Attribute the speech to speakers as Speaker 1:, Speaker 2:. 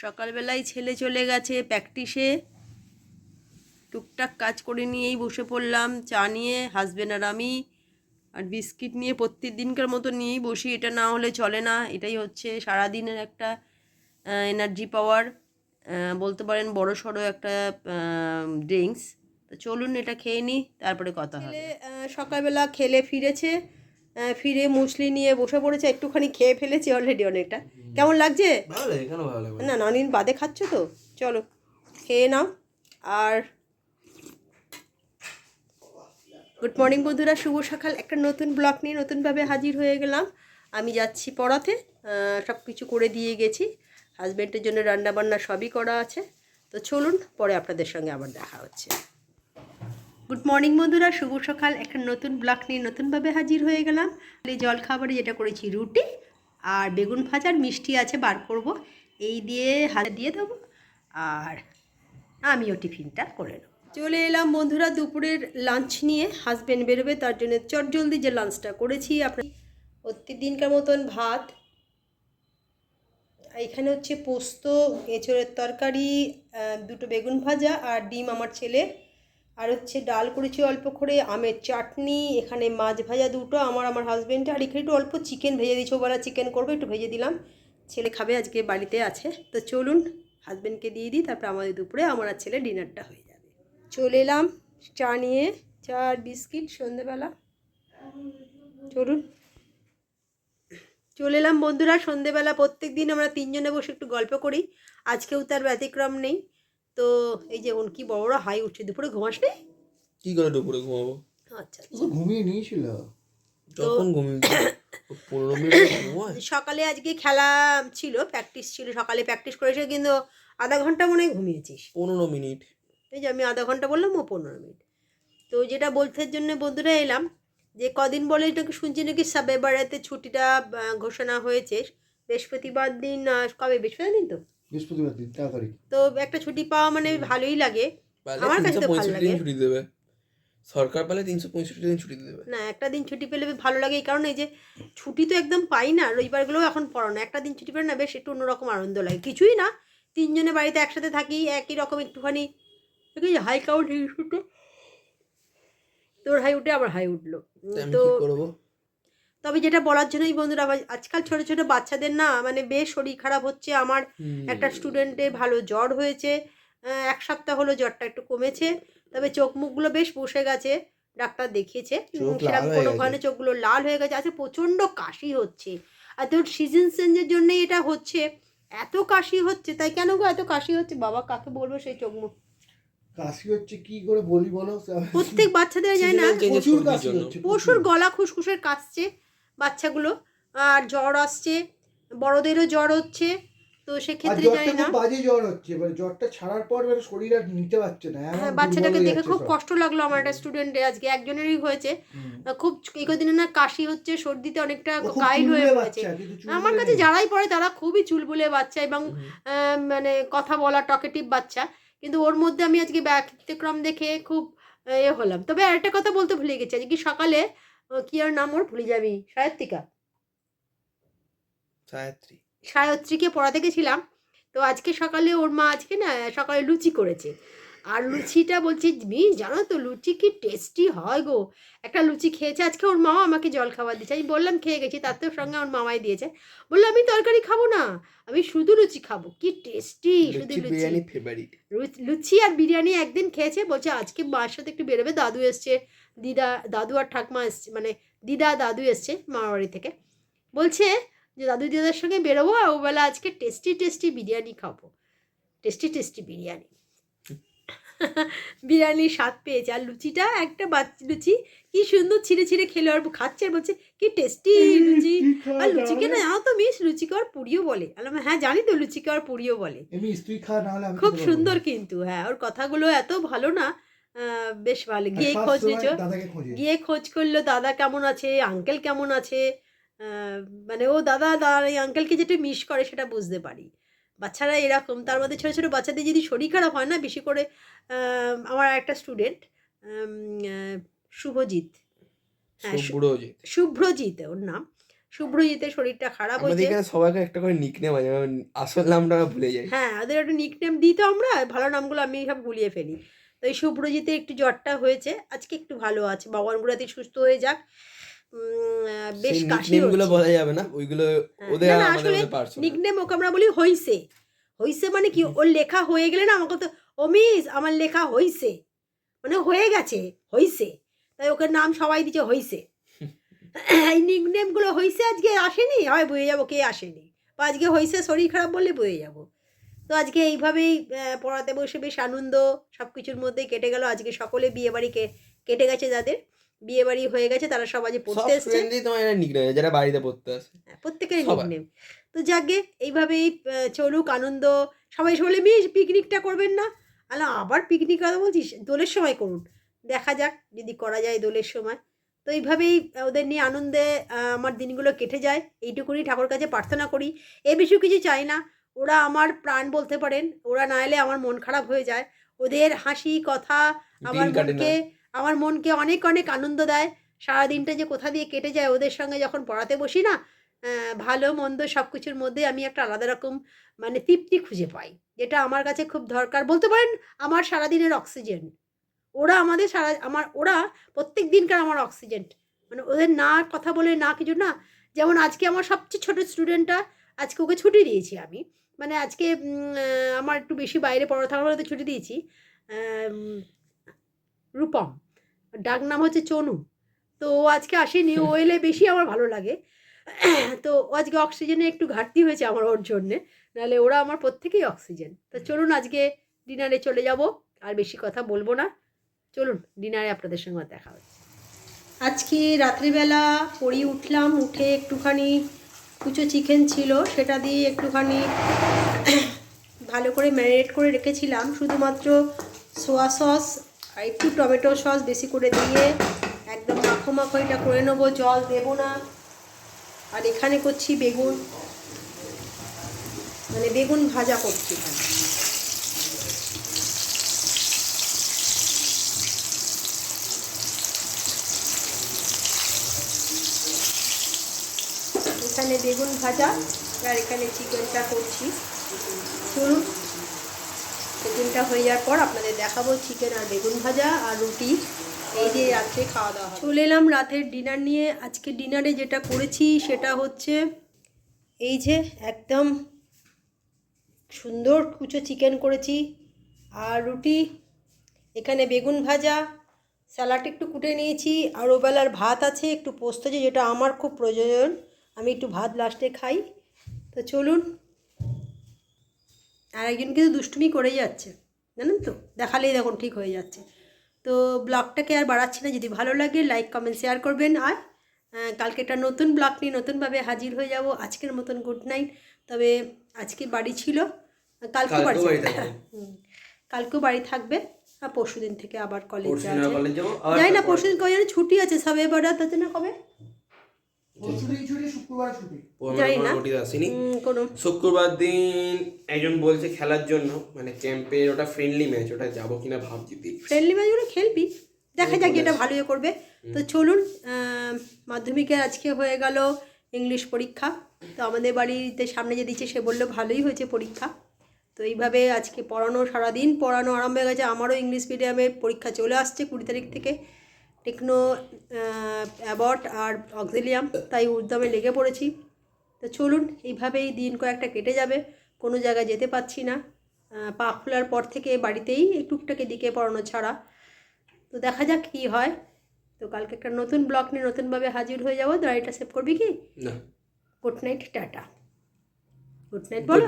Speaker 1: সকালবেলায় ছেলে চলে গেছে প্র্যাকটিসে, টুকটাক কাজ করে নিয়েই বসে পড়লাম। চা নিয়ে হাজব্যান্ড আর আমি, আর বিস্কিট নিয়ে প্রত্যেক দিনকার মতো নিয়েই বসি। এটা না হলে চলে না। এটাই হচ্ছে সারাদিনের একটা এনার্জি পাওয়ার, বলতে পারেন বড় সড়ো একটা ড্রিঙ্কস। তো চলুন এটা খেয়ে নিই, তারপরে কথা হবে। সকালবেলা খেলে ফিরেছে, ফিরে মুসলি নিয়ে বসে পড়েছে। একটুখানি খেয়ে ফেলেছি অলরেডি অনেকটা। কেমন লাগছে? না অনেকদিন বাদে খাচ্ছ তো, চলো খেয়ে নাও। আর গুড মর্নিং বন্ধুরা, শুভ সকাল। একটা নতুন ব্লগ নিয়ে নতুনভাবে হাজির হয়ে গেলাম। আমি যাচ্ছি পড়াতে, সব কিছু করে দিয়ে গেছি। হাজব্যান্ডের জন্য রান্নাবান্না সবই করা আছে। তো চলুন, পরে আপনাদের সঙ্গে আবার দেখা হচ্ছে। গুড মর্নিং বন্ধুরা, শুভ সকাল। একটা নতুন ব্লগ নিয়ে নতুনভাবে হাজির হয়ে গেলাম। এই জল খাবারে যেটা করেছি রুটি আর বেগুন ভাজার মিষ্টি আছে, বার করব, এই দিয়ে হাতে দিয়ে দেবো, আর আমিও টিফিনটা করে নেব। চলে এলাম বন্ধুরা দুপুরের লাঞ্চ নিয়ে। হাজব্যান্ড বেরোবে, তার জন্য চটজলদি যে লাঞ্চটা করেছি আপনার প্রত্যেক দিনকার মতন ভাত, এখানে হচ্ছে পোস্ত, এঁচোড়ের তরকারি, দুটো বেগুন ভাজা আর ডিম আমার ছেলে, আর হচ্ছে ডাল করেছি অল্প করে, আমের চাটনি, এখানে মাছ ভাজা দুটো আমার হাজব্যান্ডে, আর এখানে একটু অল্প চিকেন ভেজে দিয়েছি। ওবেলা চিকেন করবো, একটু ভেজে দিলাম, ছেলে খাবে, আজকে বাড়িতে আছে। তো চলুন হাজব্যান্ডকে দিয়ে দিই, তারপরে আমাদের দুপুরে আমার আর ছেলে ডিনারটা হয়ে যাবে। চলে এলাম চা নিয়ে, চা আর বিস্কিট সন্ধেবেলা। চলুন, চলে এলাম বন্ধুরা সন্ধেবেলা। প্রত্যেক দিন আমরা তিনজনে বসে একটু গল্প করি, আজকেও তার ব্যতিক্রম নেই। তো এই যে কি বড়রা হাই উঠছে। দুপুরে ঘুমাস নেই?
Speaker 2: কি করে দুপুরে ঘুমাবো?
Speaker 1: আচ্ছা
Speaker 3: ঘুমিয়ে নিয়েছিল।
Speaker 2: যখন ঘুমিয়ে 15 মিনিট ঘুমায়।
Speaker 1: সকালে আজকে খেলা ছিল, প্র্যাকটিস ছিল, সকালে প্র্যাকটিস করেছে, কিন্তু আধা ঘন্টা মনে হয় ঘুমিয়েছিস।
Speaker 2: 15 মিনিট।
Speaker 1: এই যে আমি আধা ঘন্টা বললাম, ও 15 মিনিট। তো যেটা বলতে জন্য বন্ধুরা এলাম, যে কদিন বলে নাকি শুনছি নাকি সাবে বাড়াতে ছুটিটা ঘোষণা হয়েছে বৃহস্পতিবার দিন। কবে? বৃহস্পতিবার দিন তো,
Speaker 3: বৃহস্পতিবার দিন তাড়াতাড়ি।
Speaker 1: তো একটা ছুটি পাওয়া মানে ভালোই লাগে, আমার কাছে তো ভালো লাগে।
Speaker 2: ছুটি দেবে সরকার, পেলে 365 দিন ছুটি দেবে।
Speaker 1: না, একটা দিন ছুটি পেলে ভালো লাগে, এই কারণে যে ছুটি তো একদম পাই না, রবিবারগুলোও এখন পড়ানো, একটা দিন ছুটি পেলে না বেশ একটু অন্যরকম আনন্দ লাগে। কিছুই না, তিনজনে বাড়িতে একসাথে থাকি, একই রকম একটুখানি হাই কাউন্ট উঠে, তোর হাই উঠে আমার হাই উঠলো। তো তবে যেটা বলার জন্যই বন্ধুরা, আজকাল ছোট ছোট বাচ্চাদের না মানে বেশ শরীর খারাপ হচ্ছে। আমার একটা স্টুডেন্টের ভালো জ্বর হয়েছে, 1 সপ্তাহ হলো জ্বরটা একটু কমেছে, তবে চোখ মুখগুলো বেশ বসে গেছে, ডাক্তার দেখিয়েছে, সেরকম কোনো কারণে চোখগুলো লাল হয়ে গেছে। আচ্ছা, প্রচণ্ড কাশি হচ্ছে, আর তোর সিজন চেঞ্জের জন্যই এটা হচ্ছে, এত কাশি হচ্ছে। তাই কেন গো এত কাশি হচ্ছে? বাবা কাকে বলবো সেই চোখ মুখ
Speaker 3: কাশি হচ্ছে কি করে বলি বলো?
Speaker 1: প্রত্যেক বাচ্চাদের যায় না,
Speaker 3: প্রচুর কাশি হচ্ছে,
Speaker 1: প্রচুর গলা খুসখুসের কাশছে বাচ্চাগুলো, আর জ্বর আসছে, বড়দেরও জ্বর হচ্ছে। তো সেক্ষেত্রে জানি না,
Speaker 3: বাজে জ্বর হচ্ছে, এবার জ্বরটা ছাড়ার পর শরীর আর নিতে পারছে না।
Speaker 1: হ্যাঁ, বাচ্চাটাকে দেখে খুব কষ্ট লাগলো আমার। একটা স্টুডেন্টের আজকে একজনেরই হয়েছে, খুব এই কদিনে না কাশি হচ্ছে, সর্দিতে অনেকটা কাইল হয়ে পড়েছে। আমার কাছে যারাই পড়ে তারা খুবই চুলবুলে বাচ্চা, এবং মানে কথা বলা টকেটিভ বাচ্চা, কিন্তু ওর মধ্যে আমি আজকে ব্যতিক্রম দেখে খুব হলাম। তবে আরেকটা কথা বলতে ভুলে গেছি, আজকে সকালে কি আর নাম ওর, ভুলে যাবি, সায়ত্রীকে পড়াতে গেছিলাম। তো আজকে সকালে ওর মা আজকে না সকালে লুচি করেছে, আর লুচিটা বলছি মিস জানো তো লুচি কি টেস্টি হয় গো। একটা লুচি খেয়েছে আজকে, ওর মাও আমাকে জল খাবার দিয়েছে, আমি বললাম খেয়ে গেছি, তার তো সঙ্গে ওর মামাই দিয়েছে। বললো আমি তরকারি খাবো না, আমি শুধু লুচি খাবো, কি টেস্টি। শুধু লুচি আর বিরিয়ানি একদিন খেয়েছে, বলছে আজকে মার সাথে একটু বেরোবে, দাদু এসছে, দাদু আর ঠাকমা এসছে, মানে দাদু এসছে মামার বাড়ি থেকে, বলছে যে দাদু দিদার সঙ্গে বেরোবো, আর ওবেলা আজকে টেস্টি বিরিয়ানি খাবো, টেস্টি বিরিয়ানি। বিরিয়ানির স্বাদ পেয়েছে, আর লুচিটা একটা লুচি কি সুন্দর ছিঁড়ে খেলে, আর খাচ্ছে আর বলছে কি টেস্টি লুচি। আর লুচিকে না জানো তো মিস, লুচিকে আর পুরিও বলে। হ্যাঁ জানি তো, লুচিকে আর পুরিও বলে, খুব সুন্দর। কিন্তু হ্যাঁ, ওর কথাগুলো এত ভালো না, বেশ ভালো। গিয়ে খোঁজ করলো দাদা কেমন আছে, আঙ্কেল কেমন আছে, মানে ও দাদা এই আঙ্কেলকে যেটা মিস করে সেটা বুঝতে পারি। বাচ্চারা এরকম, তার মধ্যে ছোটো ছোটো বাচ্চাদের যদি শরীর খারাপ হয় না, বেশি করে আমার একটা স্টুডেন্ট শুভজিৎ, হ্যাঁ শুভ্রজিৎ ওর নাম, শুভ্রজিতের শরীরটা খারাপ
Speaker 2: আমাদের
Speaker 1: হয়েছে।
Speaker 2: এখানে সবাইকে একটা করে নিকনেম আছে, আমি আসল নামটা আমরা ভুলে যাই।
Speaker 1: হ্যাঁ, ওদের একটা নিকনেম দিই তো আমরা, ভালো নামগুলো আমি সব গুলিয়ে ফেলি। তো এই শুভ্রজিতের একটু জ্বরটা হয়েছে, আজকে একটু ভালো আছে। ভগবান গুড়াতে সুস্থ হয়ে যাক। বেশ
Speaker 2: সেই
Speaker 1: কাশি
Speaker 2: নিকনেম গুলো
Speaker 1: হচ্ছে।
Speaker 2: বলা যাবে না, ওইগুলো
Speaker 1: হ্যাঁ,
Speaker 2: ওদের
Speaker 1: না,
Speaker 2: আর
Speaker 1: না,
Speaker 2: আমাদের
Speaker 1: আসলে
Speaker 2: মধ্যে পার্সোনাল।
Speaker 1: নিকনেম ওকে আমরা বলি হইছে। হইছে মানে কি, ওর লেখা হয়ে গেলে না আমাকে তো, ও মিস আমার লেখা হইছে, মানে হয়ে গেছে, হইছে। তাই ওকে নাম সবাই দিচ্ছে হইছে। এই নিকনেমগুলো হইছে আজকে আসেনি, হয় বুঝে যাবো কে আসেনি। বা আজকে হইছে শরীর খারাপ বললে বুঝে যাবো। তো আজকে এইভাবেই পড়াতে বসে বেশ আনন্দ সব কিছুর মধ্যেই কেটে গেল। আজকে সকলে বিয়েবাড়ি কেটে গেছে, যাদের বিয়েবাড়ি হয়ে গেছে তারা সব আজ
Speaker 2: সব
Speaker 1: পড়তে এসছে।
Speaker 2: স্টুডেন্টই তোমার এটা নিকনেম, যারা বাড়িতে পড়তে আসে
Speaker 1: প্রত্যেকেরই
Speaker 2: সবার।
Speaker 1: নিকনেম। তো যাকগে এইভাবেই চলুক আনন্দ। সবাই বলে মিস পিকনিকটা করবেন না? আবার পিকনিক কথা বলছিস, দোলের সময় করুন, দেখা যাক যদি করা যায় দোলের সময়। তো এইভাবেই ওদের নিয়ে আনন্দে আমার দিনগুলো কেটে যায়। এইটুকুনি ঠাকুর কাছে প্রার্থনা করি, এ বেশি কিছু চাই না। ওরা আমার প্রাণ বলতে পারেন, ওরা না এলে আমার মন খারাপ হয়ে যায়। ওদের হাসি কথা আমার
Speaker 2: দিন কাটে না।
Speaker 1: মনকে অনেক অনেক আনন্দ দেয়। সারাদিনটা যে কোথা দিয়ে কেটে যায় ওদের সঙ্গে যখন পড়াতে বসি না, ভালো মন্দ সব কিছুর মধ্যে আমি একটা আলাদা রকম মানে তৃপ্তি খুঁজে পাই, যেটা আমার কাছে খুব দরকার বলতে পারেন। আমার সারাদিনের অক্সিজেন ওরা, আমাদের ওরা প্রত্যেক দিনকার আমার অক্সিজেন। মানে ওদের না কথা বলে না কিছু না। যেমন আজকে আমার সবচেয়ে ছোটো স্টুডেন্টটা, আজকে ওকে ছুটি দিয়েছি আমি। মানে আজকে আমার একটু বেশি বাইরে পড়া থাকার বলে তো ছুটি দিয়েছি। রূপম, ডাক নাম হচ্ছে চনু। তো ও আজকে আসেনি, ও এলে বেশি আমার ভালো লাগে। তো ও আজকে অক্সিজেনের একটু ঘাটতি হয়েছে আমার ওর জন্যে, নাহলে ওরা আমার প্রত্যেকেই অক্সিজেন। তো চলুন আজকে ডিনারে চলে যাব, আর বেশি কথা বলবো না। চলুন ডিনারে আপনাদের সঙ্গে দেখা হচ্ছে। আজকে রাত্রিবেলা পড়ি উঠলাম, উঠে একটুখানি কুচো চিকেন ছিল, সেটা দিয়ে একটুখানি ভালো করে ম্যারিনেট করে রেখেছিলাম, শুধুমাত্র সোয়া সস আর একটু টমেটো সস বেশি করে দিয়ে একদম মাখো মাখো এটা করে নেবো, জল দেবো না। আর এখানে করছি বেগুন, মানে বেগুন ভাজা করছি এখানে। এখানে বেগুন ভাজা আর এখানে চিকেনটা করছি। চলুন চিকেনটা হয়ে যাওয়ার পর আপনাদের দেখাবো চিকেন আর বেগুন ভাজা আর রুটি। এই যে রাত্রে খাওয়া দাওয়া চলে এলাম রাতের ডিনার নিয়ে। আজকে ডিনারে যেটা করেছি সেটা হচ্ছে এই যে একদম সুন্দর কুচো চিকেন করেছি আর রুটি, এখানে বেগুন ভাজা, স্যালাড একটু কুটে নিয়েছি, আর ওবেলার ভাত আছে, একটু পোস্ত আছে যেটা আমার খুব প্রয়োজন, আমি একটু ভাত লাস্টে খাই। তো চলুন। আর একজন কিন্তু দুষ্টুমি করেই যাচ্ছে, জানেন তো, দেখালেই দেখুন ঠিক হয়ে যাচ্ছে। তো ব্লগটাকে আর বাড়াচ্ছি না, যদি ভালো লাগে লাইক কমেন্ট শেয়ার করবেন। আর কালকে একটা নতুন ব্লগ নিয়ে নতুনভাবে হাজির হয়ে যাব। আজকের মতন গুড নাইট। তবে আজকে বাড়ি ছিল, কালকেও বাড়ি কালকেও বাড়ি থাকবে, আর পরশু দিন থেকে আবার কলেজ যাওয়া যাই না। পরশু দিন কবে জানি ছুটি আছে, সবে বারাত আছে না কবে,
Speaker 3: শুক্রবার ছুটি
Speaker 1: জানি না কোনো।
Speaker 2: শুক্রবার দিন একজন বলছে খেলার জন্য, মানে ক্যাম্পের, ওটা ফ্রেন্ডলি ম্যাচ, ওটা যাবো কিনা ভাবছি।
Speaker 1: ফ্রেন্ডলি ম্যাচগুলো খেলবি, দেখা যাক যেটা ভালো করবে। তো চলুন, মাধ্যমিকের আজকে হয়ে গেল ইংলিশ পরীক্ষা। তো আমাদের বাড়িতে সামনে যে দিচ্ছে সে বললো ভালোই হয়েছে পরীক্ষা। তো এইভাবে আজকে পড়ানো, সারাদিন পড়ানো আরম্ভ হয়ে গেছে। আমারও ইংলিশ মিডিয়ামের পরীক্ষা চলে আসছে 20 তারিখ থেকে, টেকনো, অ্যাবট আর অক্সিলিয়াম, তাই উদ্যমে লেগে পড়েছি। তো চলুন এইভাবেই দিন কয়েকটা কেটে যাবে, কোনো জায়গায় যেতে পারছি না। পা খোলার পর থেকে বাড়িতেই টুকটাক দিকে পড়ানো ছাড়া। তো দেখা যাক কী হয়। তো কালকে একটা নতুন ব্লগ নিয়ে নতুনভাবে হাজির হয়ে যাবো। ডায়েরিটা সেভ করবি কি?
Speaker 2: না।
Speaker 1: Good night, tata. Good night বলো।